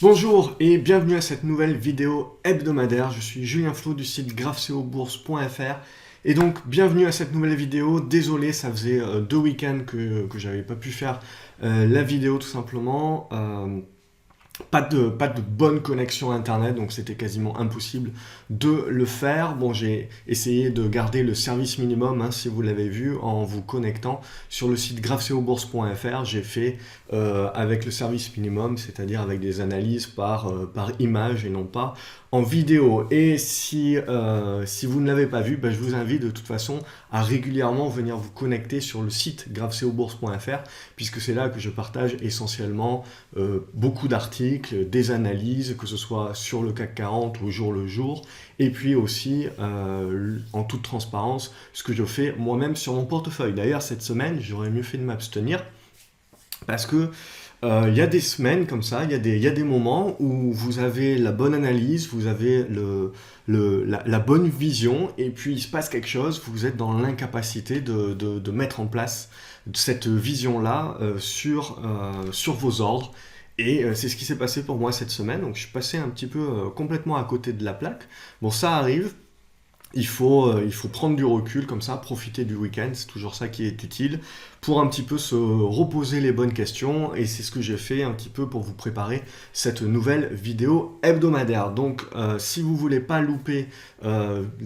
Bonjour et bienvenue à cette nouvelle vidéo hebdomadaire. Je suis Julien Flo du site graphceobourse.fr et donc bienvenue à cette nouvelle vidéo. Désolé, ça faisait 2 week-ends que j'avais pas pu faire la vidéo tout simplement. Pas de bonne connexion internet, donc c'était quasiment impossible de le faire. Bon, j'ai essayé de garder le service minimum, hein, si vous l'avez vu, en vous connectant sur le site graphceobourse.fr. J'ai fait avec le service minimum, c'est-à-dire avec des analyses par image et non pas en vidéo. Et si vous ne l'avez pas vu, je vous invite de toute façon à régulièrement venir vous connecter sur le site graphceobourse.fr, puisque c'est là que je partage essentiellement beaucoup d'articles, des analyses, que ce soit sur le CAC 40 ou au jour le jour, et puis aussi en toute transparence ce que je fais moi-même sur mon portefeuille. D'ailleurs, cette semaine, j'aurais mieux fait de m'abstenir parce que il y a des semaines comme ça, il y a des moments où vous avez la bonne analyse, vous avez la bonne vision, et puis il se passe quelque chose, vous êtes dans l'incapacité de mettre en place cette vision-là sur vos ordres. Et c'est ce qui s'est passé pour moi cette semaine, donc je suis passé un petit peu complètement à côté de la plaque. Bon, ça arrive. Il faut prendre du recul comme ça, profiter du week-end, c'est toujours ça qui est utile, pour un petit peu se reposer les bonnes questions, et c'est ce que j'ai fait un petit peu pour vous préparer cette nouvelle vidéo hebdomadaire. Donc si vous voulez pas louper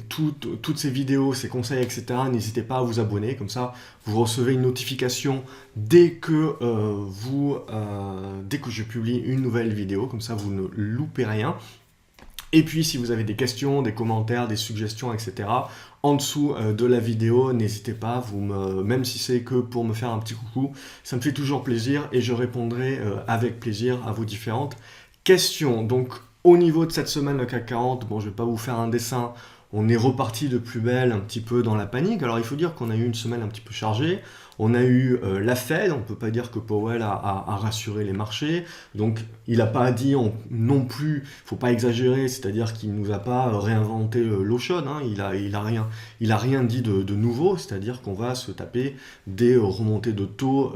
toutes ces vidéos, ces conseils, etc., n'hésitez pas à vous abonner, comme ça vous recevez une notification dès que je publie une nouvelle vidéo, comme ça vous ne loupez rien. Et puis, si vous avez des questions, des commentaires, des suggestions, etc., en dessous de la vidéo, n'hésitez pas, même si c'est que pour me faire un petit coucou, ça me fait toujours plaisir et je répondrai avec plaisir à vos différentes questions. Donc, au niveau de cette semaine, le CAC 40, bon, je ne vais pas vous faire un dessin, on est reparti de plus belle un petit peu dans la panique. Alors, il faut dire qu'on a eu une semaine un petit peu chargée. On a eu la Fed, on ne peut pas dire que Powell a rassuré les marchés, donc il n'a pas dit non plus, il ne faut pas exagérer, c'est-à-dire qu'il ne nous a pas réinventé l'eau chaude, hein, il a rien dit de nouveau, c'est-à-dire qu'on va se taper des remontées de taux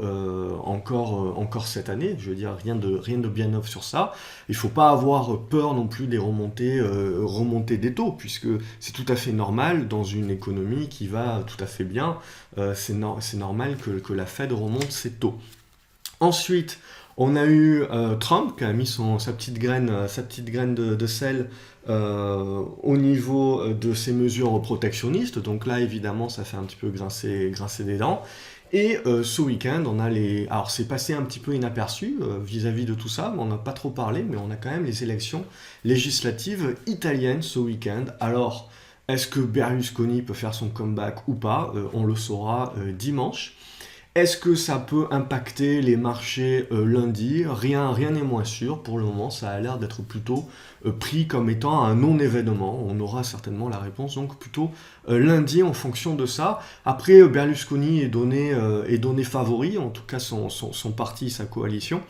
encore cette année, je veux dire rien de bien neuf sur ça. Il ne faut pas avoir peur non plus des remontées des taux, puisque c'est tout à fait normal dans une économie qui va tout à fait bien, c'est normal que la Fed remonte ses taux. Ensuite, on a eu Trump qui a mis sa petite graine de sel au niveau de ses mesures protectionnistes. Donc là, évidemment, ça fait un petit peu grincer des dents. Et ce week-end, on a alors c'est passé un petit peu inaperçu vis-à-vis de tout ça, mais on n'a pas trop parlé, mais on a quand même les élections législatives italiennes ce week-end. Alors, est-ce que Berlusconi peut faire son comeback ou pas? On le saura dimanche. Est-ce que ça peut impacter les marchés lundi? Rien n'est moins sûr. Pour le moment, ça a l'air d'être plutôt pris comme étant un non-événement. On aura certainement la réponse donc plutôt lundi en fonction de ça. Après, Berlusconi est donné favori, en tout cas son parti, sa coalition.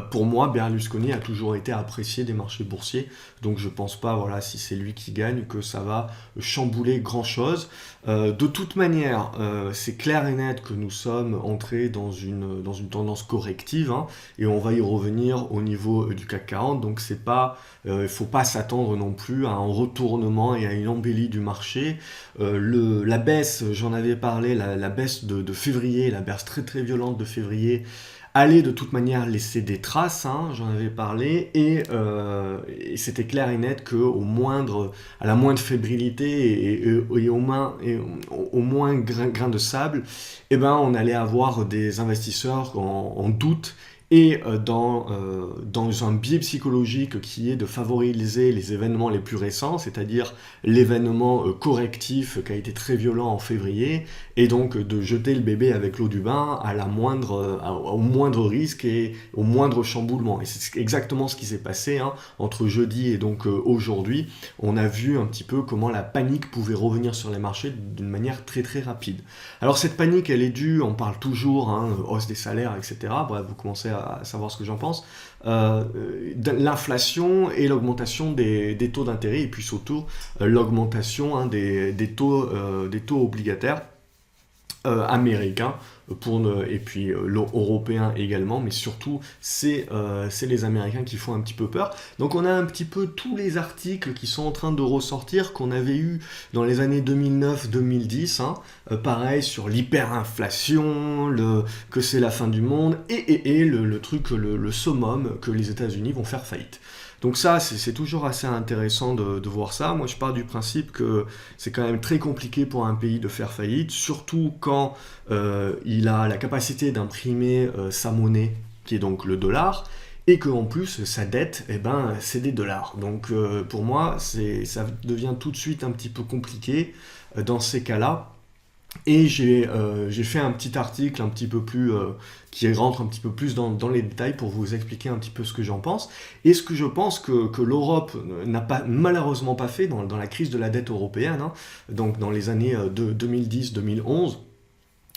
Pour moi, Berlusconi a toujours été apprécié des marchés boursiers, donc je pense pas, voilà, si c'est lui qui gagne, que ça va chambouler grand-chose. De toute manière, c'est clair et net que nous sommes entrés dans une tendance corrective, hein, et on va y revenir au niveau du CAC 40, donc c'est pas, faut pas s'attendre non plus à un retournement et à une embellie du marché. La baisse, j'en avais parlé, la baisse de février, la baisse très très violente de février, allait de toute manière laisser des traces, hein, j'en avais parlé, et c'était clair et net à la moindre fébrilité et au moins grain de sable, on allait avoir des investisseurs en doute et dans un biais psychologique qui est de favoriser les événements les plus récents, c'est-à-dire l'événement correctif qui a été très violent en février, et donc de jeter le bébé avec l'eau du bain au moindre risque et au moindre chamboulement. Et c'est exactement ce qui s'est passé, hein, entre jeudi et donc aujourd'hui. On a vu un petit peu comment la panique pouvait revenir sur les marchés d'une manière très très rapide. Alors cette panique, elle est due, on parle toujours, hein, hausse des salaires, etc. Bref, vous commencez à savoir ce que j'en pense. L'inflation et l'augmentation des taux d'intérêt, et puis surtout l'augmentation, hein, des taux obligataires. américains, et puis européens également, mais surtout c'est les Américains qui font un petit peu peur. Donc on a un petit peu tous les articles qui sont en train de ressortir qu'on avait eu dans les années 2009-2010, hein, pareil sur l'hyperinflation, que c'est la fin du monde, et le truc, le summum, que les États-Unis vont faire faillite. Donc ça, c'est toujours assez intéressant de voir ça. Moi, je pars du principe que c'est quand même très compliqué pour un pays de faire faillite, surtout quand il a la capacité d'imprimer sa monnaie, qui est donc le dollar, et qu'en plus, sa dette, eh ben, c'est des dollars. Donc pour moi, ça devient tout de suite un petit peu compliqué dans ces cas-là. Et j'ai fait un petit article un petit peu plus qui rentre un petit peu plus dans les détails pour vous expliquer un petit peu ce que j'en pense. Et ce que je pense que l'Europe n'a malheureusement pas fait dans la crise de la dette européenne, hein, donc dans les années 2010-2011.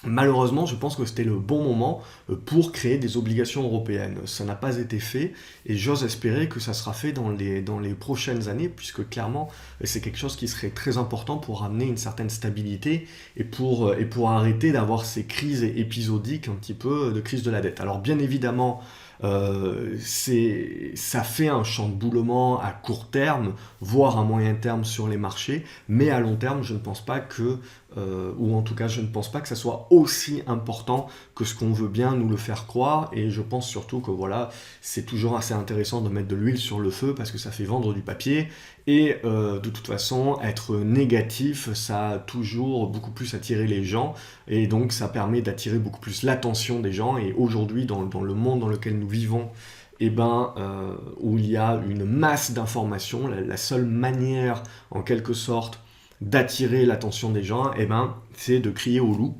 Malheureusement, je pense que c'était le bon moment pour créer des obligations européennes. Ça n'a pas été fait et j'ose espérer que ça sera fait dans les prochaines années, puisque clairement, c'est quelque chose qui serait très important pour amener une certaine stabilité et pour arrêter d'avoir ces crises épisodiques, un petit peu de crise de la dette. Alors bien évidemment, ça fait un chamboulement à court terme, voire à moyen terme sur les marchés, mais à long terme, je ne pense pas ou en tout cas, je ne pense pas que ça soit aussi important que ce qu'on veut bien nous le faire croire, et je pense surtout que voilà, c'est toujours assez intéressant de mettre de l'huile sur le feu parce que ça fait vendre du papier, et de toute façon, être négatif, ça a toujours beaucoup plus attiré les gens, et donc ça permet d'attirer beaucoup plus l'attention des gens, et aujourd'hui, dans le monde dans lequel nous vivons, où il y a une masse d'informations, la seule manière, en quelque sorte, d'attirer l'attention des gens, c'est de crier au loup,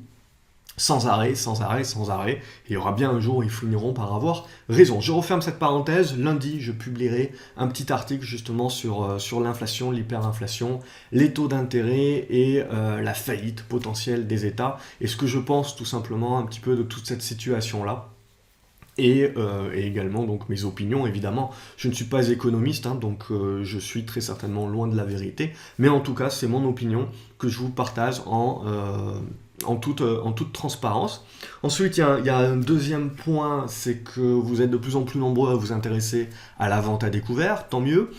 sans arrêt, sans arrêt, sans arrêt. Et il y aura bien un jour où ils finiront par avoir raison. Je referme cette parenthèse. Lundi, je publierai un petit article justement sur l'inflation, l'hyperinflation, les taux d'intérêt et la faillite potentielle des États. Et ce que je pense tout simplement un petit peu de toute cette situation-là. Et également donc mes opinions, évidemment. Je ne suis pas économiste, hein, donc je suis très certainement loin de la vérité, mais en tout cas c'est mon opinion que je vous partage en toute transparence. Ensuite, il y a un deuxième point, c'est que vous êtes de plus en plus nombreux à vous intéresser à la vente à découvert, tant mieux.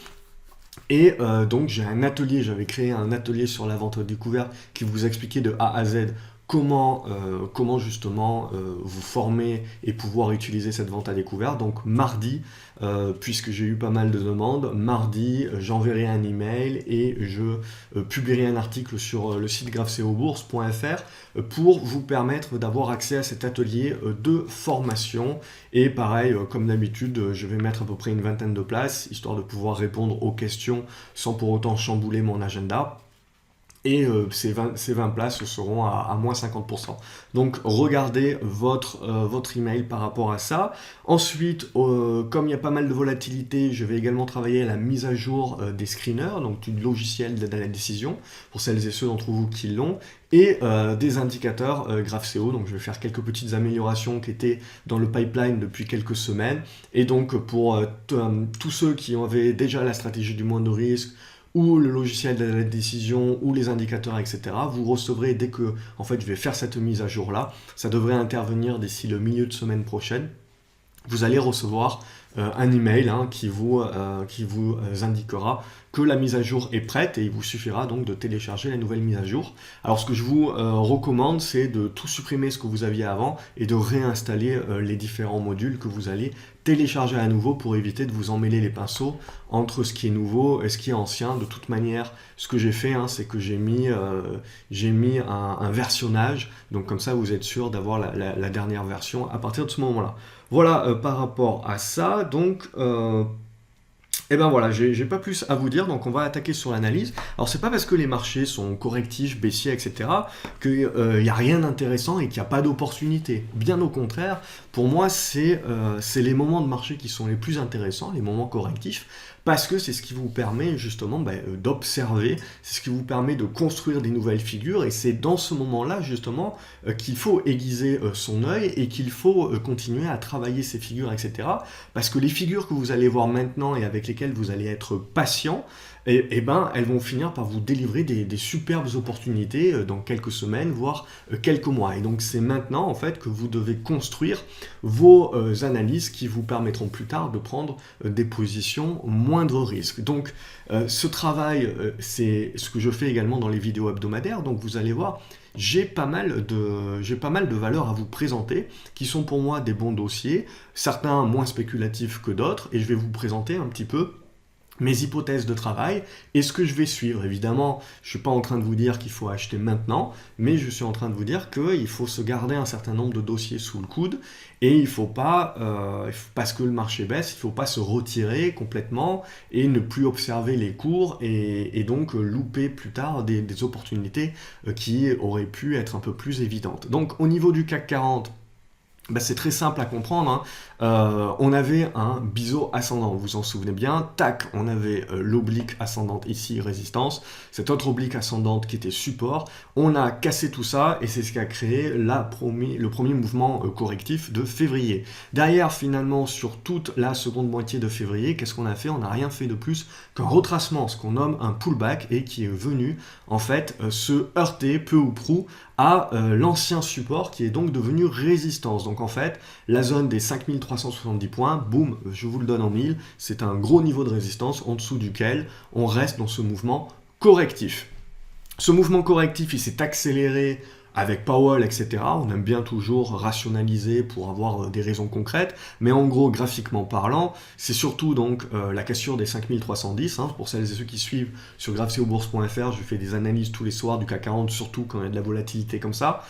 Et donc j'avais créé un atelier sur la vente à découvert qui vous expliquait de A à Z comment justement vous former et pouvoir utiliser cette vente à découvert. Donc mardi, puisque j'ai eu pas mal de demandes, mardi j'enverrai un email et je publierai un article sur le site gravecobourse.fr pour vous permettre d'avoir accès à cet atelier de formation. Et pareil, comme d'habitude, je vais mettre à peu près une vingtaine de places, histoire de pouvoir répondre aux questions sans pour autant chambouler mon agenda. Et ces 20 places seront à moins 50%. Donc regardez votre email par rapport à ça. Ensuite, comme il y a pas mal de volatilité, je vais également travailler à la mise à jour des screeners, donc du logiciel d'aide à la décision, pour celles et ceux d'entre vous qui l'ont, et des indicateurs GraphCO. Donc je vais faire quelques petites améliorations qui étaient dans le pipeline depuis quelques semaines. Et donc pour tous ceux qui avaient déjà la stratégie du moins de risque, ou le logiciel de la décision, ou les indicateurs, etc. Vous recevrez dès que je vais faire cette mise à jour-là. Ça devrait intervenir d'ici le milieu de semaine prochaine. Vous allez recevoir un email qui vous indiquera que la mise à jour est prête et il vous suffira donc de télécharger la nouvelle mise à jour. Alors ce que je vous recommande, c'est de tout supprimer ce que vous aviez avant et de réinstaller les différents modules que vous allez télécharger à nouveau pour éviter de vous emmêler les pinceaux entre ce qui est nouveau et ce qui est ancien. De toute manière, ce que j'ai fait, c'est que j'ai mis un versionnage, donc comme ça vous êtes sûr d'avoir la dernière version à partir de ce moment-là. Voilà par rapport à ça, donc voilà, j'ai pas plus à vous dire, donc on va attaquer sur l'analyse. Alors c'est pas parce que les marchés sont correctifs, baissiers, etc. qu'il n'y a rien d'intéressant et qu'il n'y a pas d'opportunité. Bien au contraire, pour moi c'est les moments de marché qui sont les plus intéressants, les moments correctifs, parce que c'est ce qui vous permet justement d'observer, c'est ce qui vous permet de construire des nouvelles figures, et c'est dans ce moment-là justement qu'il faut aiguiser son œil et qu'il faut continuer à travailler ces figures, etc. Parce que les figures que vous allez voir maintenant et avec lesquelles vous allez être patient, elles vont finir par vous délivrer des superbes opportunités dans quelques semaines, voire quelques mois. Et donc c'est maintenant en fait que vous devez construire vos analyses qui vous permettront plus tard de prendre des positions moindre risque. Donc ce travail, c'est ce que je fais également dans les vidéos hebdomadaires. Donc vous allez voir, j'ai pas mal de valeurs à vous présenter qui sont pour moi des bons dossiers, certains moins spéculatifs que d'autres, et je vais vous présenter un petit peu mes hypothèses de travail et ce que je vais suivre. Évidemment, je ne suis pas en train de vous dire qu'il faut acheter maintenant, mais je suis en train de vous dire qu'il faut se garder un certain nombre de dossiers sous le coude et il ne faut pas, parce que le marché baisse, il ne faut pas se retirer complètement et ne plus observer les cours et donc louper plus tard des opportunités qui auraient pu être un peu plus évidentes. Donc au niveau du CAC 40, c'est très simple à comprendre, hein. On avait un biseau ascendant, vous vous en souvenez bien, tac, on avait l'oblique ascendante ici, résistance, cette autre oblique ascendante qui était support, on a cassé tout ça et c'est ce qui a créé le premier mouvement correctif de février. Derrière, finalement, sur toute la seconde moitié de février, qu'est-ce qu'on a fait? On n'a rien fait de plus qu'un retracement, ce qu'on nomme un pullback et qui est venu en fait se heurter peu ou prou à l'ancien support qui est donc devenu résistance. Donc en fait, la zone des 5370 points, boum, je vous le donne en mille, c'est un gros niveau de résistance en dessous duquel on reste dans ce mouvement correctif. Ce mouvement correctif, il s'est accéléré avec Powell, etc. On aime bien toujours rationaliser pour avoir des raisons concrètes, mais en gros, graphiquement parlant, c'est surtout donc la cassure des 5310. Hein, pour celles et ceux qui suivent sur graphcobourse.fr, je fais des analyses tous les soirs du CAC 40, surtout quand il y a de la volatilité comme ça.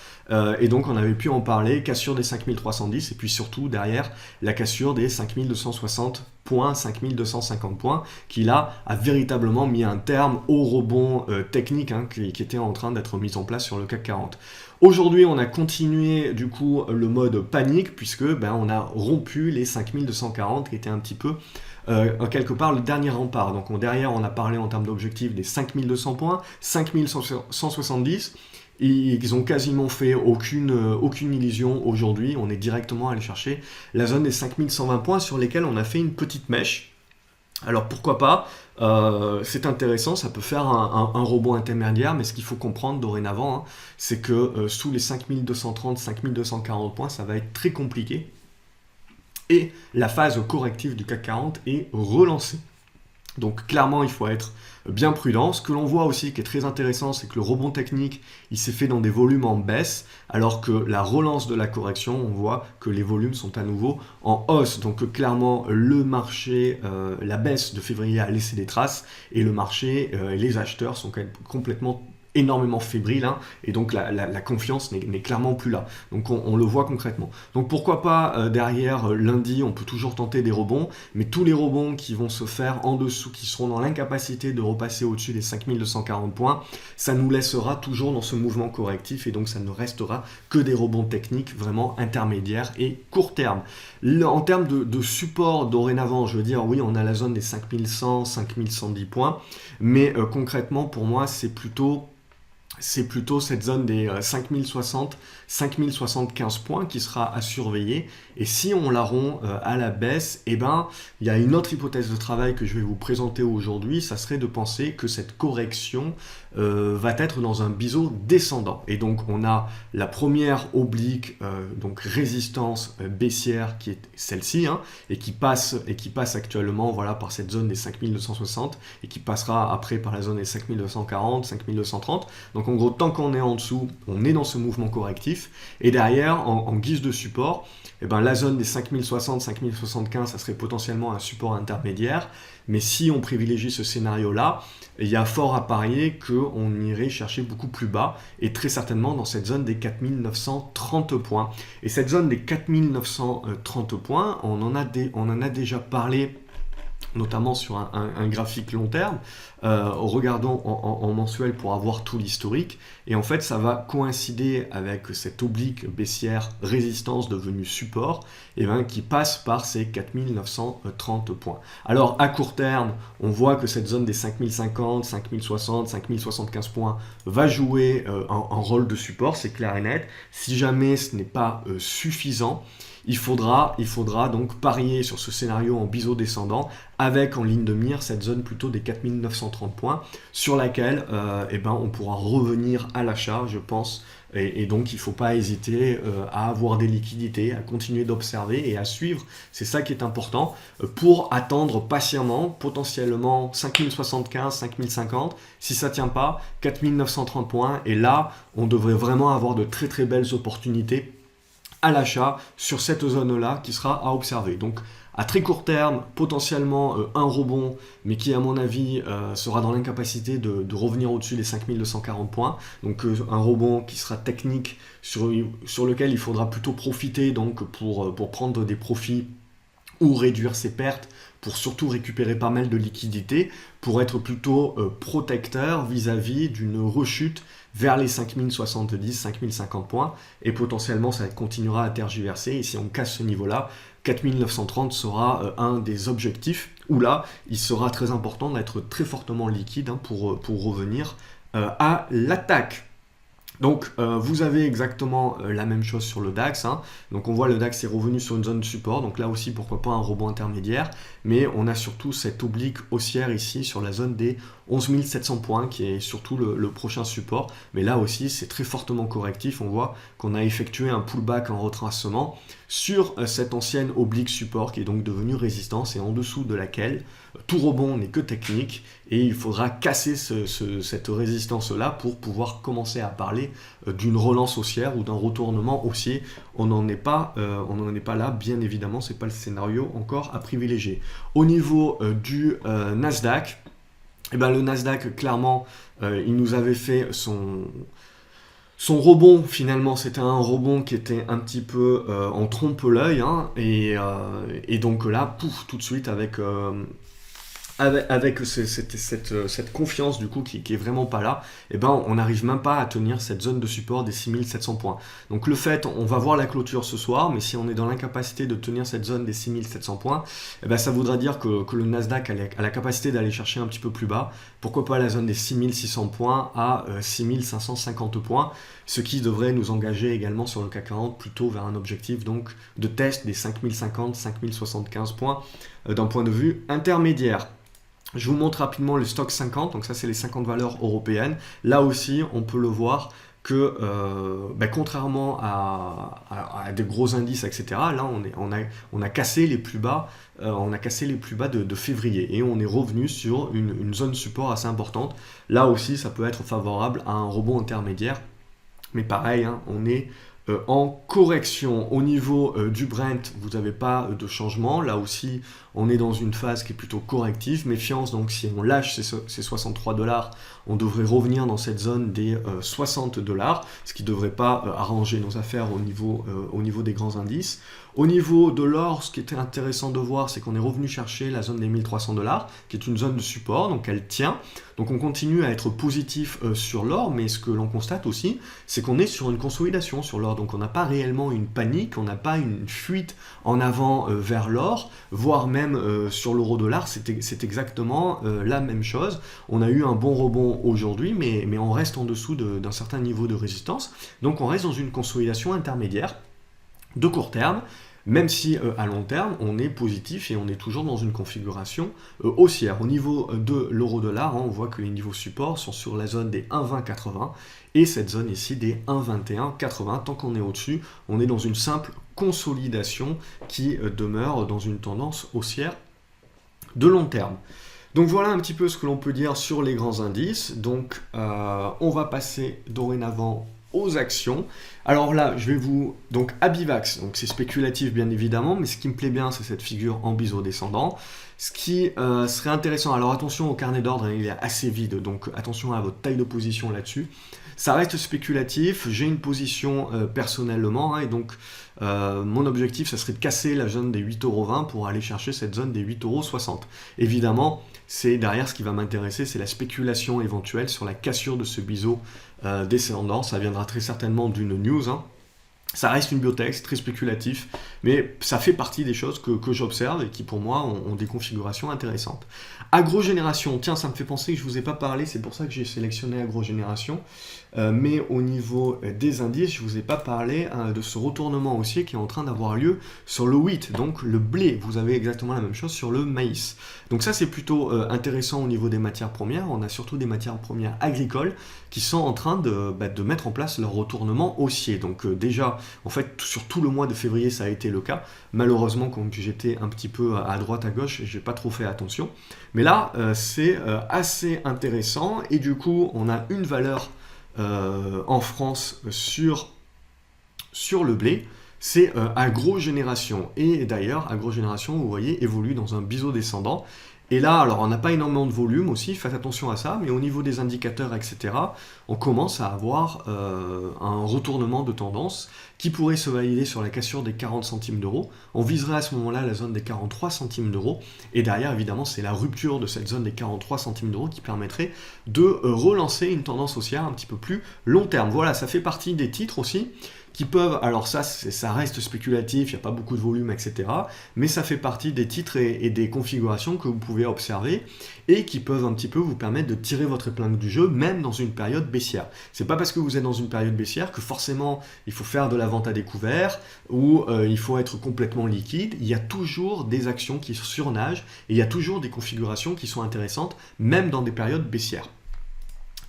Et donc, on avait pu en parler, cassure des 5310, et puis surtout, derrière, la cassure des 5260 points, 5250 points, qui là a véritablement mis un terme au rebond technique qui était en train d'être mis en place sur le CAC 40. Aujourd'hui, on a continué du coup le mode panique puisque on a rompu les 5240 qui étaient un petit peu quelque part le dernier rempart. Donc derrière, on a parlé en termes d'objectifs des 5200 points, 5170. Ils ont quasiment fait aucune illusion aujourd'hui. On est directement allé chercher la zone des 5120 points sur lesquels on a fait une petite mèche. Alors pourquoi pas, c'est intéressant, ça peut faire un rebond intermédiaire, mais ce qu'il faut comprendre dorénavant, hein, c'est que sous les 5230, 5240 points, ça va être très compliqué. Et la phase corrective du CAC 40 est relancée. Donc clairement, il faut être bien prudent. Ce que l'on voit aussi qui est très intéressant, c'est que le rebond technique, il s'est fait dans des volumes en baisse, alors que la relance de la correction, on voit que les volumes sont à nouveau en hausse. Donc clairement, le marché, la baisse de février a laissé des traces, et le marché, les acheteurs sont complètement énormément fébrile, hein, et donc la confiance n'est clairement plus là. Donc on le voit concrètement. Donc pourquoi pas derrière lundi, on peut toujours tenter des rebonds, mais tous les rebonds qui vont se faire en dessous, qui seront dans l'incapacité de repasser au-dessus des 5240 points, ça nous laissera toujours dans ce mouvement correctif, et donc ça ne restera que des rebonds techniques vraiment intermédiaires et court terme. En termes de support dorénavant, je veux dire, oui, on a la zone des 5100, 5110 points, mais concrètement pour moi, c'est plutôt cette zone des 5060, 5075 points qui sera à surveiller. Et si on la rompt à la baisse, il y a une autre hypothèse de travail que je vais vous présenter aujourd'hui, ça serait de penser que cette correction va être dans un biseau descendant. Et donc on a la première oblique, donc résistance baissière qui est celle-ci, hein, et qui passe actuellement voilà, par cette zone des 5260 et qui passera après par la zone des 5240, 5230. Donc en gros, tant qu'on est en dessous, on est dans ce mouvement correctif. Et derrière, en guise de support, la zone des 5060, 5075, ça serait potentiellement un support intermédiaire. Mais si on privilégie ce scénario-là, il y a fort à parier qu'on irait chercher beaucoup plus bas, et très certainement dans cette zone des 4930 points. Et cette zone des 4930 points, on en a déjà parlé notamment sur un graphique long terme, regardons en mensuel pour avoir tout l'historique, et en fait ça va coïncider avec cette oblique baissière résistance devenue support, et qui passe par ces 4930 points. Alors à court terme, on voit que cette zone des 5050, 5060, 5075 points va jouer un rôle de support, c'est clair et net. Si jamais ce n'est pas suffisant, il faudra donc parier sur ce scénario en biseau descendant avec en ligne de mire cette zone plutôt des 4930 points sur laquelle on pourra revenir à l'achat, je pense. Et donc il ne faut pas hésiter à avoir des liquidités, à continuer d'observer et à suivre. C'est ça qui est important pour attendre patiemment, potentiellement 5075, 5050. Si ça ne tient pas, 4930 points. Et là, on devrait vraiment avoir de très très belles opportunités à l'achat sur cette zone-là qui sera à observer. Donc à très court terme, potentiellement un rebond, mais qui à mon avis sera dans l'incapacité de revenir au-dessus des 5240 points. Donc un rebond qui sera technique, sur lequel il faudra plutôt profiter donc, pour prendre des profits ou réduire ses pertes, pour surtout récupérer pas mal de liquidités, pour être plutôt protecteur vis-à-vis d'une rechute vers les 5070, 5050 points, et potentiellement ça continuera à tergiverser, et si on casse ce niveau-là, 4930 sera un des objectifs, où là, il sera très important d'être très fortement liquide pour revenir à l'attaque. Donc vous avez exactement la même chose sur le DAX, donc on voit le DAX est revenu sur une zone de support, donc là aussi pourquoi pas un rebond intermédiaire, mais on a surtout cette oblique haussière ici sur la zone des 11 700 points qui est surtout le prochain support, mais là aussi c'est très fortement correctif, on voit qu'on a effectué un pullback en retracement sur cette ancienne oblique support qui est donc devenue résistance et en dessous de laquelle tout rebond n'est que technique et il faudra casser cette résistance-là pour pouvoir commencer à parler d'une relance haussière ou d'un retournement haussier. On n'en est pas là, bien évidemment, c'est pas le scénario encore à privilégier. Au niveau du Nasdaq, le Nasdaq, clairement, il nous avait fait son rebond. Finalement, c'était un rebond qui était un petit peu en trompe-l'œil, et donc là, pouf, tout de suite, avec cette confiance du coup qui est vraiment pas là, on n'arrive même pas à tenir cette zone de support des 6700 points. Donc le fait, on va voir la clôture ce soir, mais si on est dans l'incapacité de tenir cette zone des 6700 points, ça voudra dire que le Nasdaq a la capacité d'aller chercher un petit peu plus bas. Pourquoi pas la zone des 6600 points à 6550 points, ce qui devrait nous engager également sur le CAC 40 plutôt vers un objectif donc de test des 5050, 5075 points d'un point de vue intermédiaire. Je vous montre rapidement le stock 50, donc ça c'est les 50 valeurs européennes. Là aussi, on peut le voir que contrairement à des gros indices, etc., là on a cassé les plus bas, de février et on est revenu sur une zone support assez importante. Là aussi, ça peut être favorable à un rebond intermédiaire, mais pareil, on est en correction. Au niveau du Brent, vous n'avez pas de changement. Là aussi, on est dans une phase qui est plutôt corrective. Méfiance, donc si on lâche ces 63 $, on devrait revenir dans cette zone des 60 $, ce qui ne devrait pas arranger nos affaires au niveau des grands indices. Au niveau de l'or, ce qui était intéressant de voir, c'est qu'on est revenu chercher la zone des 1300 $, qui est une zone de support, donc elle tient. Donc on continue à être positif sur l'or, mais ce que l'on constate aussi, c'est qu'on est sur une consolidation sur l'or. Donc on n'a pas réellement une panique, on n'a pas une fuite en avant vers l'or, voire même sur l'euro-dollar, c'est exactement la même chose. On a eu un bon rebond aujourd'hui, mais on reste en dessous d'un certain niveau de résistance. Donc on reste dans une consolidation intermédiaire de court terme, même si à long terme on est positif et on est toujours dans une configuration haussière. Au niveau de l'euro-dollar, on voit que les niveaux support sont sur la zone des 1,2080 et cette zone ici des 1,2180. Tant qu'on est au-dessus, on est dans une simple consolidation qui demeure dans une tendance haussière de long terme. Donc voilà un petit peu ce que l'on peut dire sur les grands indices. Donc on va passer dorénavant aux actions. Alors là, je vais donc Abivax, donc c'est spéculatif bien évidemment, mais ce qui me plaît bien, c'est cette figure en biseau descendant. Ce qui serait intéressant, alors attention au carnet d'ordre, il est assez vide, donc attention à votre taille de position là-dessus. ça reste spéculatif, j'ai une position personnellement, hein, et donc mon objectif, ça serait de casser la zone des 8,20 € pour aller chercher cette zone des 8,60 €. Évidemment, c'est derrière ce qui va m'intéresser, c'est la spéculation éventuelle sur la cassure de ce biseau descendant. Ça viendra très certainement d'une news, hein. Ça reste une biotech, c'est très spéculatif, mais ça fait partie des choses que j'observe et qui pour moi ont des configurations intéressantes. Agrogénération, tiens, ça me fait penser que je ne vous ai pas parlé, c'est pour ça que j'ai sélectionné agrogénération, mais au niveau des indices, je ne vous ai pas parlé de ce retournement haussier qui est en train d'avoir lieu sur le wheat, donc le blé. Vous avez exactement la même chose sur le maïs. Donc ça, c'est plutôt intéressant au niveau des matières premières. On a surtout des matières premières agricoles qui sont en train de mettre en place leur retournement haussier. Donc déjà, en fait, sur tout le mois de février, ça a été le cas. Malheureusement, quand j'étais un petit peu à droite, à gauche, j'ai pas trop fait attention. Mais là, c'est assez intéressant. Et du coup, on a une valeur en France sur le blé. C'est Agrogénération. Et d'ailleurs, Agrogénération, vous voyez, évolue dans un biseau descendant. Et là, alors on n'a pas énormément de volume aussi, faites attention à ça, mais au niveau des indicateurs, etc., on commence à avoir un retournement de tendance qui pourrait se valider sur la cassure des 40 centimes d'euros. On viserait à ce moment-là la zone des 43 centimes d'euros. Et derrière, évidemment, c'est la rupture de cette zone des 43 centimes d'euros qui permettrait de relancer une tendance haussière un petit peu plus long terme. Voilà, ça fait partie des titres aussi qui peuvent, alors ça reste spéculatif, il n'y a pas beaucoup de volume, etc. Mais ça fait partie des titres et des configurations que vous pouvez observer et qui peuvent un petit peu vous permettre de tirer votre épingle du jeu, même dans une période baissière. C'est pas parce que vous êtes dans une période baissière que forcément il faut faire de la vente à découvert ou il faut être complètement liquide. Il y a toujours des actions qui surnagent et il y a toujours des configurations qui sont intéressantes, même dans des périodes baissières.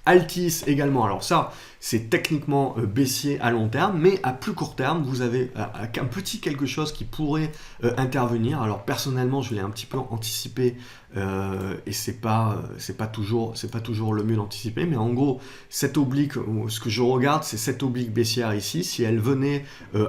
Altis également, alors ça c'est techniquement baissier à long terme, mais à plus court terme vous avez un petit quelque chose qui pourrait intervenir. Alors personnellement je l'ai un petit peu anticipé et c'est pas toujours le mieux d'anticiper, mais en gros cette oblique, ce que je regarde c'est cette oblique baissière ici, si elle venait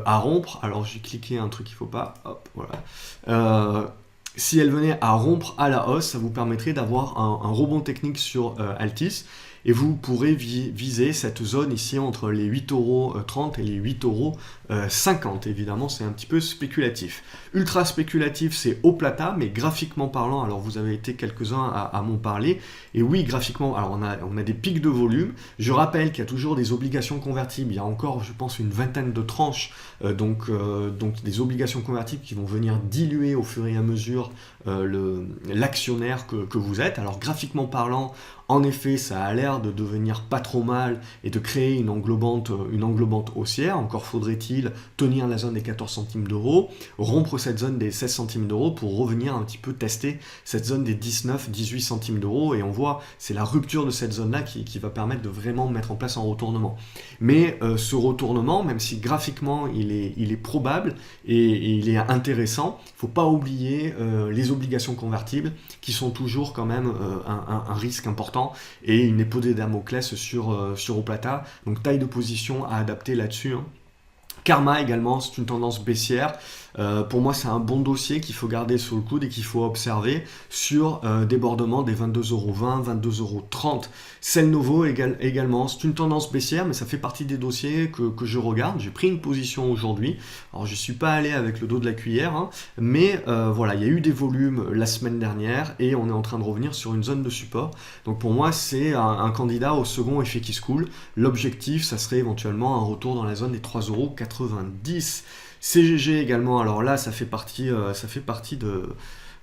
à rompre, alors j'ai cliqué un truc qu'il faut pas, hop voilà. Si elle venait à rompre à la hausse, ça vous permettrait d'avoir un rebond technique sur Altis. Et vous pourrez viser cette zone ici entre les 8,30 € et les 8,50 €. Évidemment, c'est un petit peu spéculatif. Ultra spéculatif, c'est Oplata, mais graphiquement parlant, alors vous avez été quelques-uns à m'en parler. Et oui, graphiquement, alors on a des pics de volume. Je rappelle qu'il y a toujours des obligations convertibles. Il y a encore, je pense, une vingtaine de tranches. Donc des obligations convertibles qui vont venir diluer au fur et à mesure l'actionnaire que vous êtes. Alors graphiquement parlant, en effet, ça a l'air de devenir pas trop mal et de créer une englobante haussière. Encore faudrait-il tenir la zone des 14 centimes d'euros, rompre cette zone des 16 centimes d'euros pour revenir un petit peu tester cette zone des 19-18 centimes d'euros. Et on voit, c'est la rupture de cette zone-là qui va permettre de vraiment mettre en place un retournement. Mais ce retournement, même si graphiquement il est probable et il est intéressant, il ne faut pas oublier les obligations convertibles qui sont toujours quand même un risque important et une épée de Damoclès sur Oplata, donc taille de position à adapter là-dessus, hein. Karma également, c'est une tendance baissière. Pour moi, c'est un bon dossier qu'il faut garder sous le coude et qu'il faut observer sur débordement des 22,20 €, 22,30 €. Cellnovo également, c'est une tendance baissière, mais ça fait partie des dossiers que je regarde. J'ai pris une position aujourd'hui. Alors, je ne suis pas allé avec le dos de la cuillère, hein, mais voilà, il y a eu des volumes la semaine dernière et on est en train de revenir sur une zone de support. Donc, pour moi, c'est un candidat au second effet qui se coule. L'objectif, ça serait éventuellement un retour dans la zone des 3,90 €. CGG également, alors là ça fait partie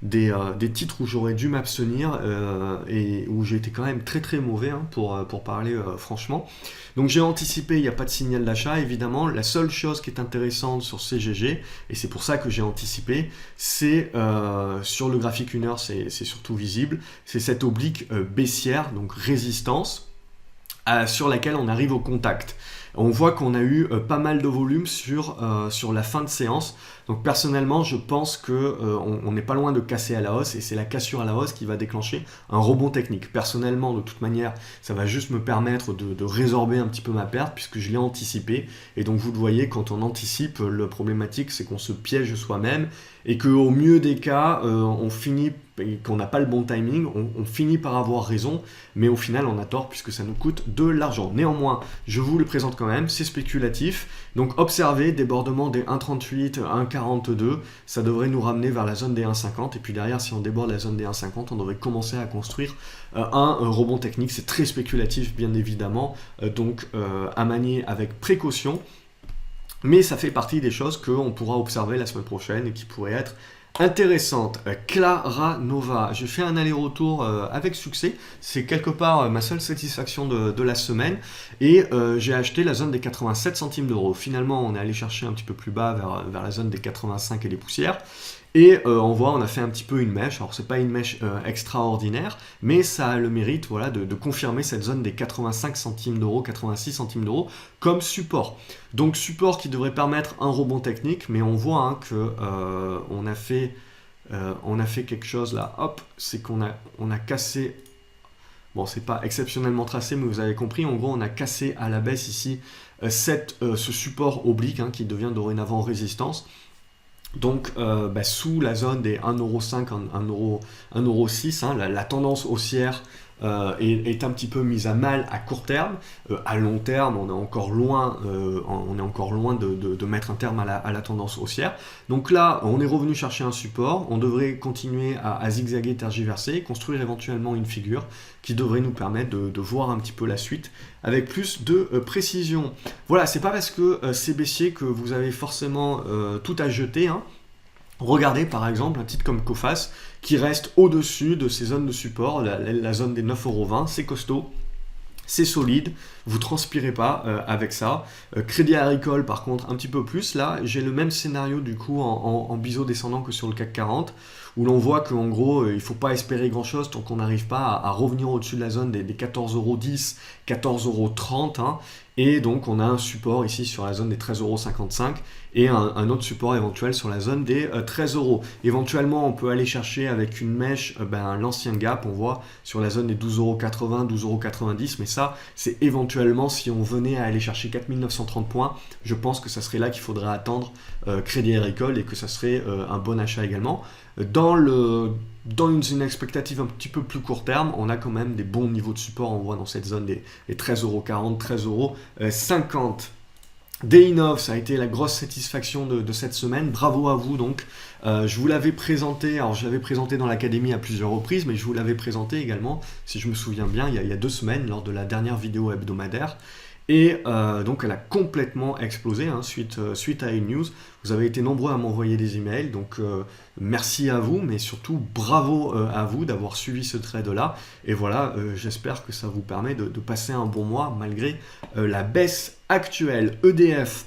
des titres où j'aurais dû m'abstenir et où j'ai été quand même très très mauvais, hein, pour parler franchement. Donc j'ai anticipé, il n'y a pas de signal d'achat évidemment. La seule chose qui est intéressante sur CGG, et c'est pour ça que j'ai anticipé, c'est sur le graphique 1 heure, c'est surtout visible, c'est cette oblique baissière, donc résistance, sur laquelle on arrive au contact. On voit qu'on a eu pas mal de volume sur la fin de séance. Donc personnellement, je pense qu'on n'est pas loin de casser à la hausse et c'est la cassure à la hausse qui va déclencher un rebond technique. Personnellement, de toute manière, ça va juste me permettre de résorber un petit peu ma perte puisque je l'ai anticipé. Et donc vous le voyez, quand on anticipe, le problématique c'est qu'on se piège soi-même et qu'au mieux des cas, on finit, et qu'on n'a pas le bon timing, on finit par avoir raison, mais au final on a tort puisque ça nous coûte de l'argent. Néanmoins, je vous le présente quand même, c'est spéculatif. Donc observez, débordement des 1,38, 1,42, ça devrait nous ramener vers la zone des 1,50. Et puis derrière, si on déborde la zone des 1,50, on devrait commencer à construire un rebond technique. C'est très spéculatif bien évidemment, donc à manier avec précaution. Mais ça fait partie des choses qu'on pourra observer la semaine prochaine et qui pourraient être intéressantes. Clara Nova, j'ai fait un aller-retour avec succès. C'est quelque part ma seule satisfaction de la semaine. Et j'ai acheté la zone des 87 centimes d'euros. Finalement, on est allé chercher un petit peu plus bas vers la zone des 85 et des poussières. Et on voit, on a fait un petit peu une mèche. Alors, c'est pas une mèche extraordinaire, mais ça a le mérite voilà, de confirmer cette zone des 85 centimes d'euros, 86 centimes d'euros comme support. Donc, support qui devrait permettre un rebond technique, mais on voit hein, qu'on a fait quelque chose là. Hop, c'est qu'on a cassé. Bon, c'est pas exceptionnellement tracé, mais vous avez compris. En gros, on a cassé à la baisse ici ce support oblique hein, qui devient dorénavant résistance. Donc sous la zone des 1,05€, 1,06€, hein, la tendance haussière est un petit peu mise à mal à court terme. À long terme, on est encore loin, de mettre un terme à la tendance haussière. Donc là, on est revenu chercher un support. On devrait continuer à zigzaguer, tergiverser, construire éventuellement une figure qui devrait nous permettre de voir un petit peu la suite avec plus de précision. Voilà, c'est pas parce que c'est baissier que vous avez forcément tout à jeter, hein. Regardez par exemple un titre comme Coface qui reste au-dessus de ces zones de support, la zone des 9,20€, c'est costaud. C'est solide, vous transpirez pas avec ça. Crédit Agricole par contre un petit peu plus. Là j'ai le même scénario du coup en biseau descendant que sur le CAC 40 où l'on voit qu'en gros il ne faut pas espérer grand chose tant qu'on n'arrive pas à revenir au-dessus de la zone des 14,10€, 14,30€. Hein. Et donc on a un support ici sur la zone des 13,55€ et un autre support éventuel sur la zone des 13€. Éventuellement on peut aller chercher avec une mèche l'ancien gap, on voit sur la zone des 12,80€, 12,90€, mais ça c'est éventuellement si on venait à aller chercher 4930 points, je pense que ça serait là qu'il faudrait attendre Crédit Agricole et que ça serait un bon achat également. Dans une expectative un petit peu plus court terme, on a quand même des bons niveaux de support, on voit dans cette zone des 13,40€, 13,50€. Deinov, ça a été la grosse satisfaction de cette semaine, bravo à vous donc. Je vous l'avais présenté, alors je l'avais présenté dans l'académie à plusieurs reprises, mais je vous l'avais présenté également, si je me souviens bien, il y a 2 semaines, lors de la dernière vidéo hebdomadaire. Et donc elle a complètement explosé hein, suite à une news. Vous avez été nombreux à m'envoyer des emails, donc merci à vous, mais surtout bravo à vous d'avoir suivi ce trade-là. Et voilà, j'espère que ça vous permet de passer un bon mois malgré la baisse actuelle. EDF,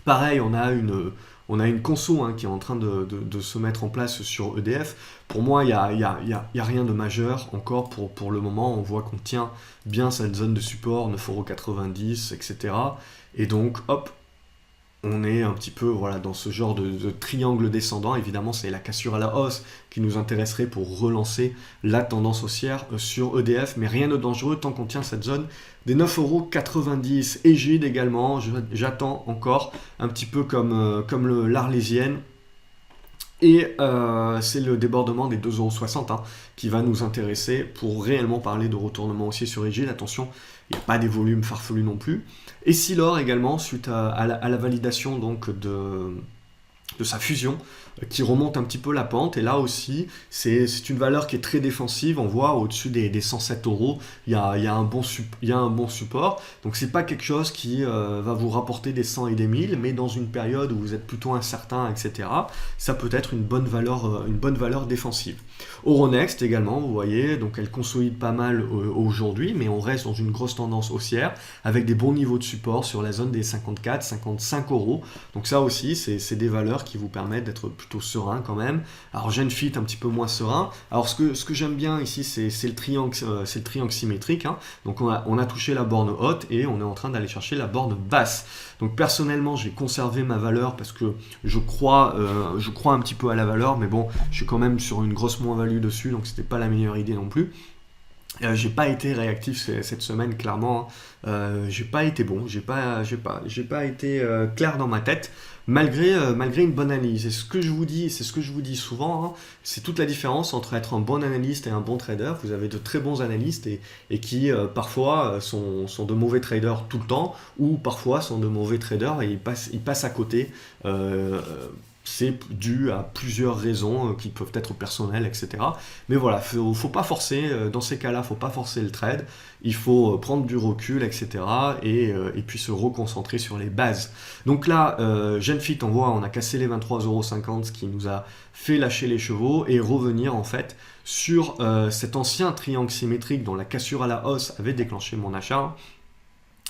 pareil, on a une conso hein, qui est en train de se mettre en place sur EDF. Pour moi, il n'y a rien de majeur encore pour le moment. On voit qu'on tient bien cette zone de support, 9,90€, etc. Et donc, hop, on est un petit peu voilà, dans ce genre de triangle descendant. Évidemment, c'est la cassure à la hausse qui nous intéresserait pour relancer la tendance haussière sur EDF. Mais rien de dangereux tant qu'on tient cette zone des 9,90€. Egide également, j'attends encore un petit peu comme l'Arlésienne. Et c'est le débordement des 2,60€ hein, qui va nous intéresser pour réellement parler de retournement haussier sur Egide. Attention, il n'y a pas des volumes farfelus non plus. Et Silor également, suite à la validation donc, de sa fusion, qui remonte un petit peu la pente. Et là aussi, c'est une valeur qui est très défensive. On voit au-dessus des 107€, il y a un bon support. Donc c'est pas quelque chose qui va vous rapporter des 100 et des 1000, mais dans une période où vous êtes plutôt incertain, etc., ça peut être une bonne valeur défensive. Euronext également, vous voyez, donc elle consolide pas mal aujourd'hui, mais on reste dans une grosse tendance haussière avec des bons niveaux de support sur la zone des 54, 55€. Donc ça aussi, c'est des valeurs qui vous permet d'être plutôt serein quand même. Alors Genfit un petit peu moins serein. Alors ce que j'aime bien ici, c'est le triangle symétrique, hein. Donc on a touché la borne haute et on est en train d'aller chercher la borne basse. Donc personnellement, j'ai conservé ma valeur parce que je crois un petit peu à la valeur, mais bon, je suis quand même sur une grosse moins-value dessus, donc c'était pas la meilleure idée non plus. J'ai pas été réactif cette semaine, clairement. J'ai pas été bon, j'ai pas été clair dans ma tête, malgré une bonne analyse. Et ce que je vous dis, c'est ce que je vous dis souvent, hein, c'est toute la différence entre être un bon analyste et un bon trader. Vous avez de très bons analystes et qui parfois sont de mauvais traders tout le temps, ou parfois sont de mauvais traders et ils passent à côté. C'est dû à plusieurs raisons qui peuvent être personnelles, etc. Mais voilà, faut pas forcer, dans ces cas-là, faut pas forcer le trade, il faut prendre du recul, etc. Et puis se reconcentrer sur les bases. Donc là, Genfit, on a cassé les 23,50 €, ce qui nous a fait lâcher les chevaux et revenir en fait sur cet ancien triangle symétrique dont la cassure à la hausse avait déclenché mon achat.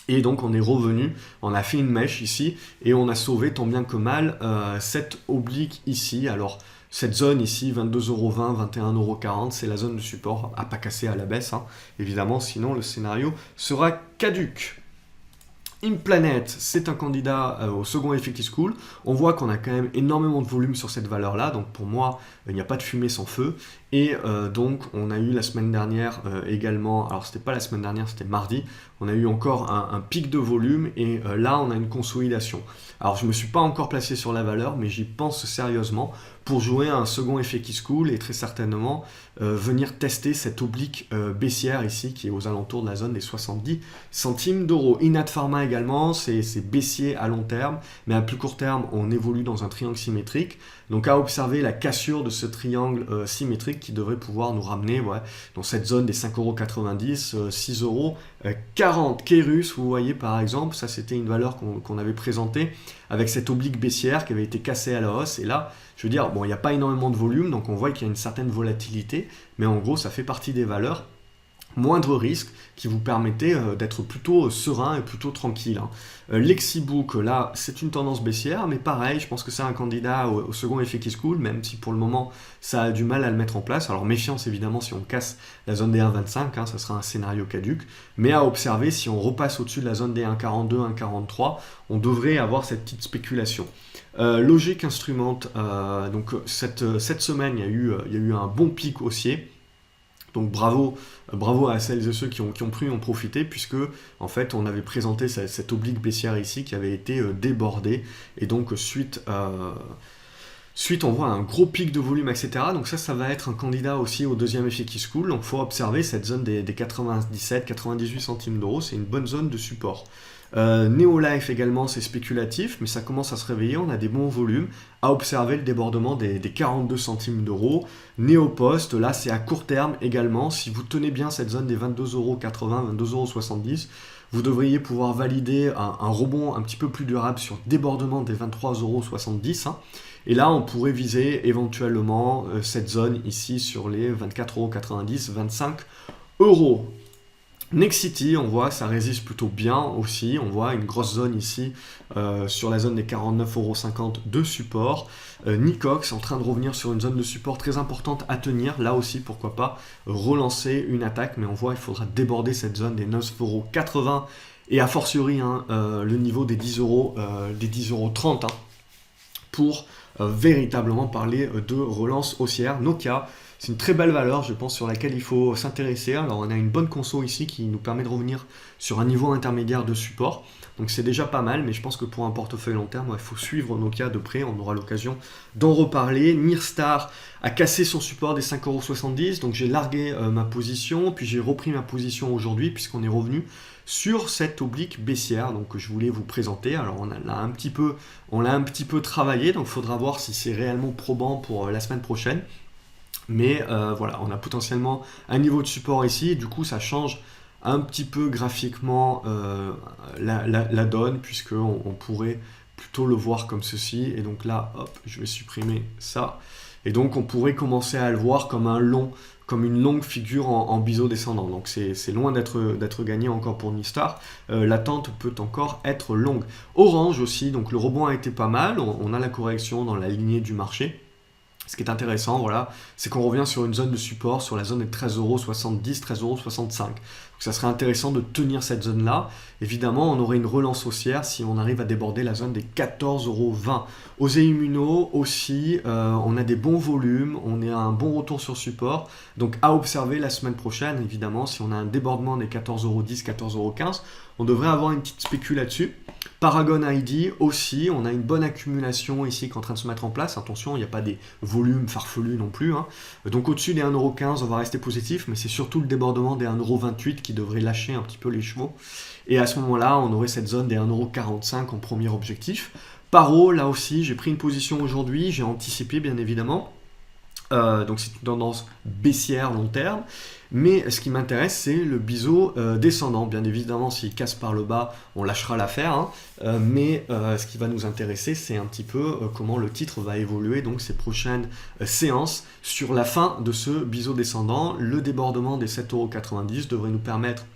Et donc on est revenu, on a fait une mèche ici et on a sauvé tant bien que mal cette oblique ici. Alors cette zone ici, 22,20 €, 21,40 €, c'est la zone de support à pas casser à la baisse, hein, évidemment, sinon le scénario sera caduc. InPlanet, c'est un candidat au second effet qui se coule. On voit qu'on a quand même énormément de volume sur cette valeur-là, donc pour moi, il n'y a pas de fumée sans feu. Et donc, on a eu la semaine dernière également, alors c'était pas la semaine dernière, c'était mardi, on a eu encore un pic de volume et là, on a une consolidation. Alors, je ne me suis pas encore placé sur la valeur, mais j'y pense sérieusement pour jouer à un second effet qui se coule et très certainement venir tester cette oblique baissière ici qui est aux alentours de la zone des 70 centimes d'euros. Inat Pharma également, c'est baissier à long terme, mais à plus court terme, on évolue dans un triangle symétrique. Donc à observer la cassure de ce triangle symétrique qui devrait pouvoir nous ramener dans cette zone des 5,90 €, 6,40 €. Kerus, vous voyez par exemple, ça c'était une valeur qu'on avait présentée avec cette oblique baissière qui avait été cassée à la hausse. Et là, je veux dire, bon, il n'y a pas énormément de volume, donc on voit qu'il y a une certaine volatilité, mais en gros, ça fait partie des valeurs moindre risque qui vous permettait d'être plutôt serein et plutôt tranquille, hein. Lexibook, là, c'est une tendance baissière, mais pareil, je pense que c'est un candidat au second effet qui se coule, même si pour le moment, ça a du mal à le mettre en place. Alors méfiance, évidemment, si on casse la zone des 1,25, hein, ça sera un scénario caduc, mais à observer, si on repasse au-dessus de la zone des 1,42, 1,43, on devrait avoir cette petite spéculation. Logic Instrument, donc cette semaine, il y a eu un bon pic haussier. Donc bravo à celles et ceux qui ont pu en profiter, puisque en fait on avait présenté cette oblique baissière ici qui avait été débordée, et donc suite on voit un gros pic de volume, etc. Donc ça va être un candidat aussi au deuxième effet qui se coule. Donc il faut observer cette zone des 97-98 centimes d'euros, c'est une bonne zone de support. Neolife également, c'est spéculatif, mais ça commence à se réveiller, on a des bons volumes. À observer le débordement des 42 centimes d'euros. Neopost, là c'est à court terme également. Si vous tenez bien cette zone des 22,80 €, 22,70 €, vous devriez pouvoir valider un rebond un petit peu plus durable sur débordement des 23,70 €, hein. Et là, on pourrait viser éventuellement cette zone ici sur les 24,90 €, 25 €. Nexity, on voit que ça résiste plutôt bien aussi, on voit une grosse zone ici sur la zone des 49,50 € de support. Nicox en train de revenir sur une zone de support très importante à tenir, là aussi pourquoi pas relancer une attaque, mais on voit qu'il faudra déborder cette zone des 9,80 € et a fortiori le niveau des 10,30 €, hein, pour véritablement parler de relance haussière. Nokia, c'est une très belle valeur, je pense, sur laquelle il faut s'intéresser. Alors on a une bonne conso ici qui nous permet de revenir sur un niveau intermédiaire de support. Donc c'est déjà pas mal, mais je pense que pour un portefeuille long terme, il faut suivre Nokia de près, on aura l'occasion d'en reparler. Nirstar a cassé son support des 5,70 €, donc j'ai largué ma position, puis j'ai repris ma position aujourd'hui puisqu'on est revenu sur cette oblique baissière, donc je voulais vous présenter. Alors on l'a un petit peu travaillé, donc il faudra voir si c'est réellement probant pour la semaine prochaine. Mais voilà, on a potentiellement un niveau de support ici, et du coup ça change un petit peu graphiquement la donne, puisqu'on pourrait plutôt le voir comme ceci. Et donc là, hop, je vais supprimer ça. Et donc on pourrait commencer à le voir comme un long comme une longue figure en biseau descendant. Donc c'est loin d'être gagné encore pour Nistar. L'attente peut encore être longue. Orange aussi, donc le rebond a été pas mal. On a la correction dans la lignée du marché. Ce qui est intéressant, voilà, c'est qu'on revient sur une zone de support, sur la zone des 13,70 €, 13,65 €. Donc ça serait intéressant de tenir cette zone-là. Évidemment, on aurait une relance haussière si on arrive à déborder la zone des 14,20 €. OSE Immuno aussi, on a des bons volumes, on est à un bon retour sur support. Donc à observer la semaine prochaine, évidemment, si on a un débordement des 14,10 €, 14,15 €, on devrait avoir une petite spécule là-dessus. Paragon ID aussi, on a une bonne accumulation ici qui est en train de se mettre en place. Attention, il n'y a pas des volumes farfelus non plus, hein. Donc au-dessus des 1,15 €, on va rester positif, mais c'est surtout le débordement des 1,28 € qui devrait lâcher un petit peu les chevaux. Et à ce moment-là, on aurait cette zone des 1,45 € en premier objectif. Paro, là aussi, j'ai pris une position aujourd'hui, j'ai anticipé bien évidemment. Donc c'est une tendance baissière long terme. Mais ce qui m'intéresse, c'est le biseau descendant. Bien évidemment, s'il casse par le bas, on lâchera l'affaire, hein. Mais ce qui va nous intéresser, c'est un petit peu comment le titre va évoluer, donc ces prochaines séances sur la fin de ce biseau descendant. Le débordement des 7,90 € devrait nous permettre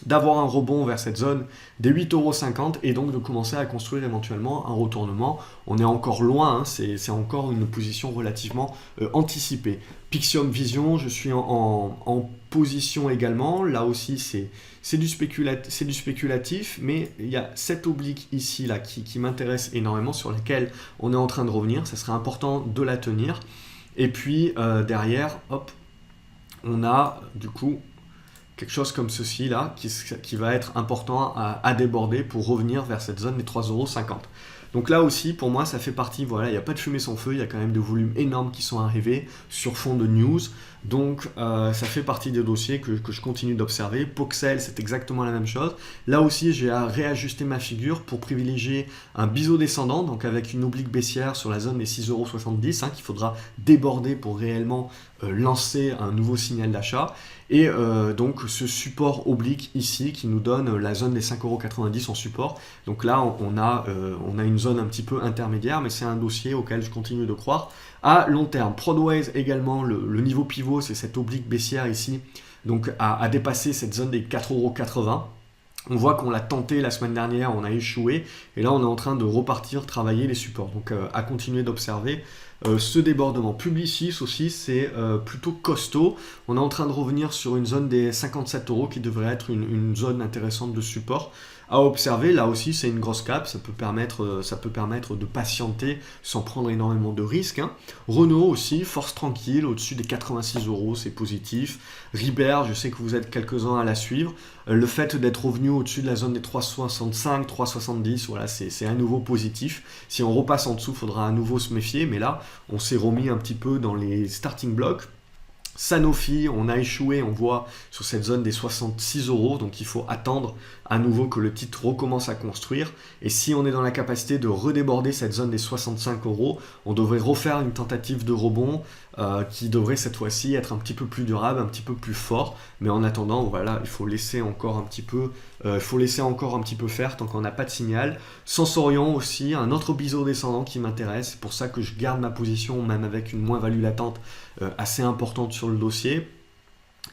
d'avoir un rebond vers cette zone des 8,50 € et donc de commencer à construire éventuellement un retournement. On est encore loin, hein, c'est encore une position relativement anticipée. Pixium Vision, je suis en position également. Là aussi, c'est du spéculatif, mais il y a cette oblique ici là, qui m'intéresse énormément, sur laquelle on est en train de revenir. Ça serait important de la tenir. Et puis derrière, hop, on a du coup quelque chose comme ceci là, qui va être important à déborder pour revenir vers cette zone des 3,50 €. Donc là aussi, pour moi, ça fait partie, voilà, il n'y a pas de fumée sans feu, il y a quand même des volumes énormes qui sont arrivés sur fond de news. Donc ça fait partie des dossiers que je continue d'observer. Poxel, c'est exactement la même chose. Là aussi, j'ai à réajuster ma figure pour privilégier un biseau descendant, donc avec une oblique baissière sur la zone des 6,70 € hein, qu'il faudra déborder pour réellement lancer un nouveau signal d'achat. Et donc ce support oblique ici qui nous donne la zone des 5,90 € en support. Donc là on a une zone un petit peu intermédiaire, mais c'est un dossier auquel je continue de croire à long terme. Prodways également, le niveau pivot, c'est cette oblique baissière ici, donc à dépasser cette zone des 4,80 €. On voit qu'on l'a tenté la semaine dernière, on a échoué, et là on est en train de repartir travailler les supports. Donc à continuer d'observer ce débordement. Publicis aussi, c'est plutôt costaud. On est en train de revenir sur une zone des 57 € qui devrait être une zone intéressante de support à observer. Là aussi, c'est une grosse cap, ça peut permettre de patienter sans prendre énormément de risques, hein. Renault aussi, force tranquille, au-dessus des 86 €, c'est positif. Ribert, je sais que vous êtes quelques-uns à la suivre. Le fait d'être revenu au-dessus de la zone des 3,65, 3,70, voilà, c'est à nouveau positif. Si on repasse en dessous, il faudra à nouveau se méfier, mais là, on s'est remis un petit peu dans les starting blocks. Sanofi, on a échoué, on voit sur cette zone des 66 €, donc il faut attendre à nouveau que le titre recommence à construire. Et si on est dans la capacité de redéborder cette zone des 65 €, on devrait refaire une tentative de rebond qui devrait cette fois-ci être un petit peu plus durable, un petit peu plus fort. Mais en attendant, voilà, il faut laisser encore un petit peu, faire tant qu'on n'a pas de signal. Sensorion aussi, un autre biseau descendant qui m'intéresse. C'est pour ça que je garde ma position, même avec une moins-value latente assez importante sur le dossier.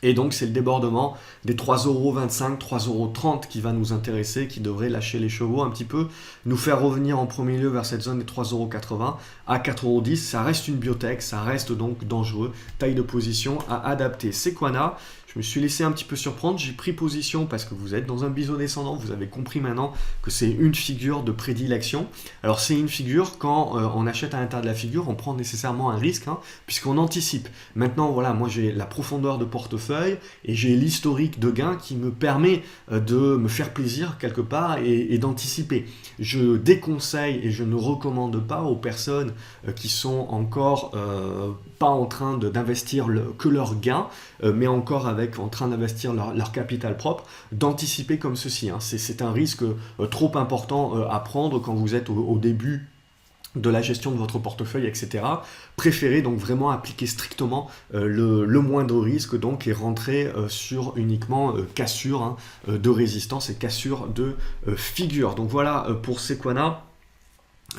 Et donc c'est le débordement des 3,25 €, 3,30 € qui va nous intéresser, qui devrait lâcher les chevaux un petit peu, nous faire revenir en premier lieu vers cette zone des 3,80 € à 4,10 €. Ça reste une biotech, ça reste donc dangereux. Taille de position à adapter. Sequana, je me suis laissé un petit peu surprendre, j'ai pris position parce que vous êtes dans un biseau descendant, vous avez compris maintenant que c'est une figure de prédilection. Alors c'est une figure, quand on achète à l'intérieur de la figure, on prend nécessairement un risque, hein, puisqu'on anticipe. Maintenant, voilà, moi j'ai la profondeur de portefeuille et j'ai l'historique de gain qui me permet de me faire plaisir quelque part et d'anticiper. Je déconseille et je ne recommande pas aux personnes qui sont encore pas en train d'investir que leur gain, mais encore en train d'investir leur capital propre, d'anticiper comme ceci, hein. C'est un risque trop important à prendre quand vous êtes au début de la gestion de votre portefeuille, etc. Préférez donc vraiment appliquer strictement le moindre risque donc, et rentrer sur uniquement cassure, hein, de résistance et cassure de figure. Donc voilà pour Sequana.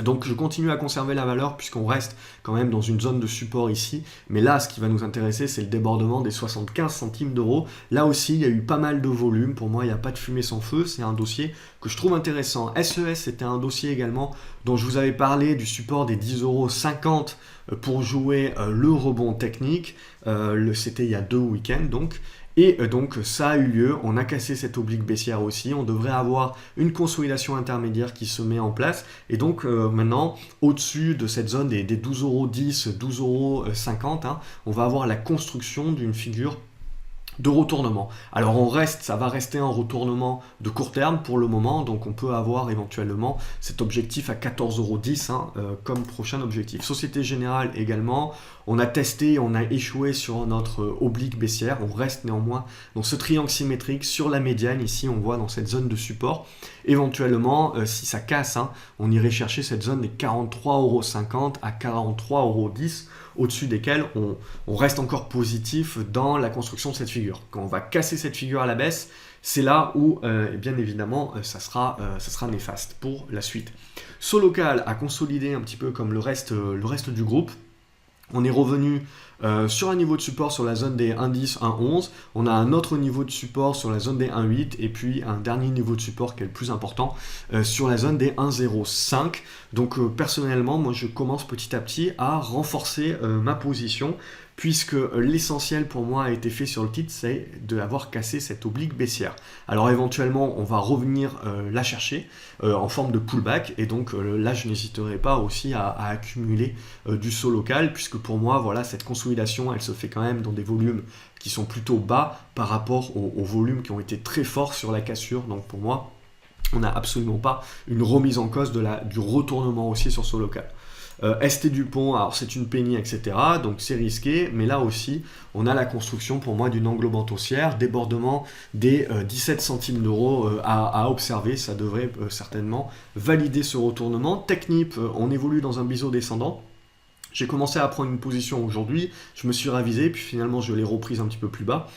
Donc je continue à conserver la valeur puisqu'on reste quand même dans une zone de support ici. Mais là, ce qui va nous intéresser, c'est le débordement des 75 centimes d'euros. Là aussi, il y a eu pas mal de volume. Pour moi, il n'y a pas de fumée sans feu. C'est un dossier que je trouve intéressant. SES, c'était un dossier également dont je vous avais parlé du support des 10,50 € pour jouer le rebond technique. C'était il y a 2 week-ends donc. Et donc ça a eu lieu, on a cassé cette oblique baissière aussi, on devrait avoir une consolidation intermédiaire qui se met en place. Et donc maintenant, au-dessus de cette zone des 12,10 €, 12,50 €, on va avoir la construction d'une figure de retournement. Alors ça va rester un retournement de court terme pour le moment, donc on peut avoir éventuellement cet objectif à 14,10 € comme prochain objectif. Société Générale également, on a testé, on a échoué sur notre oblique baissière, on reste néanmoins dans ce triangle symétrique sur la médiane, ici on voit dans cette zone de support. Éventuellement, si ça casse, on irait chercher cette zone des 43,50 € à 43,10 € au-dessus desquels on reste encore positif dans la construction de cette figure. Quand on va casser cette figure à la baisse, c'est là où, bien évidemment, ça sera néfaste pour la suite. Solocal a consolidé un petit peu comme le reste du groupe. On est revenu sur un niveau de support sur la zone des 1,10, 1,11. On a un autre niveau de support sur la zone des 1,8 et puis un dernier niveau de support qui est le plus important sur la zone des 1,05. Donc personnellement, moi je commence petit à petit à renforcer ma position puisque l'essentiel pour moi a été fait sur le titre, c'est d'avoir cassé cette oblique baissière. Alors éventuellement, on va revenir la chercher en forme de pullback, et donc là, je n'hésiterai pas aussi à accumuler du saut local, puisque pour moi, voilà, cette consolidation, elle se fait quand même dans des volumes qui sont plutôt bas par rapport aux volumes qui ont été très forts sur la cassure. Donc pour moi, on n'a absolument pas une remise en cause du retournement haussier sur saut local. ST Dupont, alors c'est une penny, etc. Donc c'est risqué, mais là aussi, on a la construction pour moi d'une englobante haussière, débordement des 17 centimes d'euros à observer. Ça devrait certainement valider ce retournement. Technip, on évolue dans un biseau descendant. J'ai commencé à prendre une position aujourd'hui, je me suis ravisé, puis finalement je l'ai reprise un petit peu plus bas.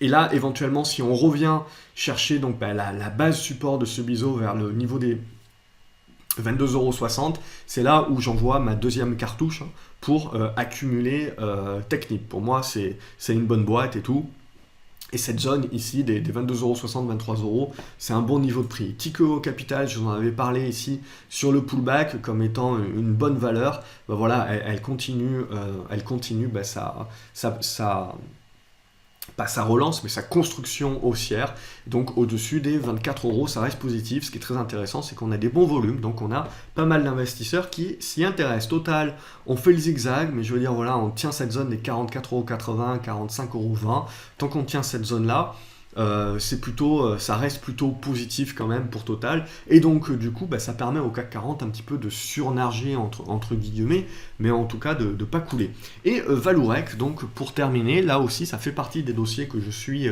Et là, éventuellement, si on revient chercher donc, la base support de ce biseau vers le niveau des 22,60 €, c'est là où j'envoie ma deuxième cartouche pour accumuler Technip. Pour moi, c'est une bonne boîte et tout. Et cette zone ici, des 22,60 €, 23 €, c'est un bon niveau de prix. Tikehau Capital, je vous en avais parlé ici sur le pullback comme étant une bonne valeur. Ben voilà, elle continue pas sa relance, mais sa construction haussière. Donc au-dessus des 24 €, ça reste positif. Ce qui est très intéressant, c'est qu'on a des bons volumes. Donc on a pas mal d'investisseurs qui s'y intéressent. Total, on fait le zigzag, mais je veux dire, voilà, on tient cette zone des 44,80 €, 45,20 €. Tant qu'on tient cette zone-là, ça reste plutôt positif quand même pour Total, et donc du coup ça permet au CAC 40 un petit peu de surnager entre guillemets, mais en tout cas de ne pas couler. Et Vallourec, donc pour terminer, là aussi ça fait partie des dossiers que je suis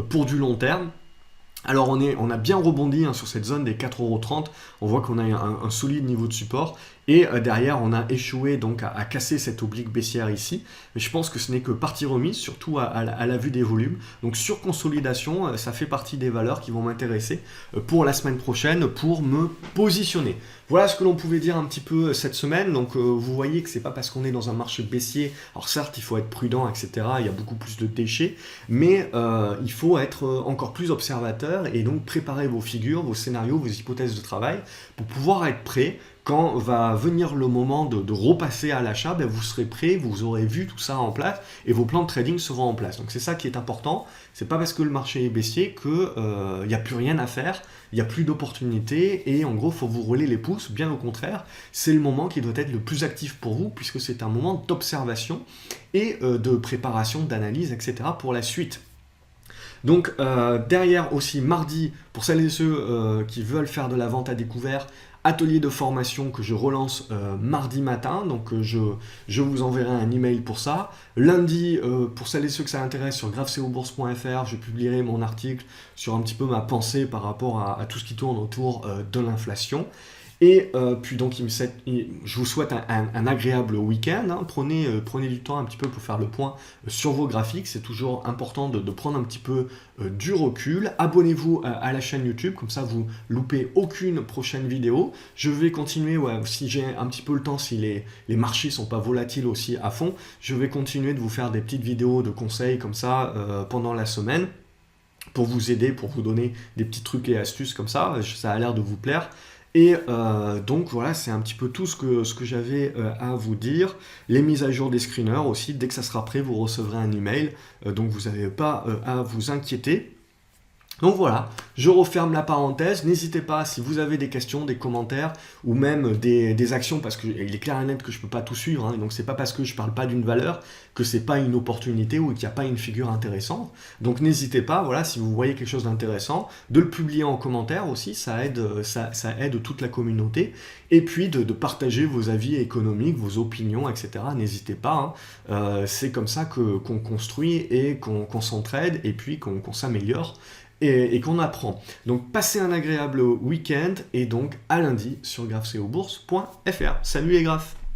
pour du long terme. Alors on a bien rebondi sur cette zone des 4,30 €, on voit qu'on a un solide niveau de support, et derrière on a échoué donc à casser cette oblique baissière ici, mais je pense que ce n'est que partie remise, surtout à la vue des volumes. Donc sur consolidation, ça fait partie des valeurs qui vont m'intéresser pour la semaine prochaine, pour me positionner. Voilà ce que l'on pouvait dire un petit peu cette semaine. Donc vous voyez que c'est pas parce qu'on est dans un marché baissier, alors certes il faut être prudent, etc., il y a beaucoup plus de déchets, mais il faut être encore plus observateur et donc préparer vos figures, vos scénarios, vos hypothèses de travail pour pouvoir être prêt. Quand va venir le moment de repasser à l'achat, vous serez prêt, vous aurez vu tout ça en place et vos plans de trading seront en place. Donc c'est ça qui est important. C'est pas parce que le marché est baissier qu'il n'y a plus rien à faire, il n'y a plus d'opportunités et en gros il faut vous rouler les pouces. Bien au contraire, c'est le moment qui doit être le plus actif pour vous puisque c'est un moment d'observation et de préparation, d'analyse, etc. pour la suite. Donc derrière aussi mardi, pour celles et ceux qui veulent faire de la vente à découvert, atelier de formation que je relance mardi matin, donc je vous enverrai un email pour ça. Lundi, pour celles et ceux que ça intéresse, sur gravecobourse.fr, je publierai mon article sur un petit peu ma pensée par rapport à tout ce qui tourne autour de l'inflation. Et puis donc, je vous souhaite un agréable week-end. Hein. Prenez du temps un petit peu pour faire le point sur vos graphiques. C'est toujours important de prendre un petit peu du recul. Abonnez-vous à la chaîne YouTube, comme ça vous loupez aucune prochaine vidéo. Je vais continuer, si j'ai un petit peu le temps, si les marchés sont pas volatiles aussi à fond, je vais continuer de vous faire des petites vidéos de conseils comme ça pendant la semaine, pour vous aider, pour vous donner des petits trucs et astuces comme ça. Ça a l'air de vous plaire. Et donc voilà, c'est un petit peu tout ce que j'avais à vous dire. Les mises à jour des screeners aussi, dès que ça sera prêt, vous recevrez un email. Donc vous n'avez pas à vous inquiéter. Donc voilà, je referme la parenthèse. N'hésitez pas, si vous avez des questions, des commentaires, ou même des actions, parce qu'il est clair et net que je ne peux pas tout suivre, hein, donc c'est pas parce que je ne parle pas d'une valeur que c'est pas une opportunité ou qu'il n'y a pas une figure intéressante. Donc n'hésitez pas, voilà, si vous voyez quelque chose d'intéressant, de le publier en commentaire aussi, ça aide toute la communauté. Et puis de partager vos avis économiques, vos opinions, etc. N'hésitez pas, hein. C'est comme ça qu'on construit et qu'on s'entraide et puis qu'on s'améliore. Et qu'on apprend. Donc passez un agréable week-end et donc à lundi sur graphcobourse.fr. Salut les graphes!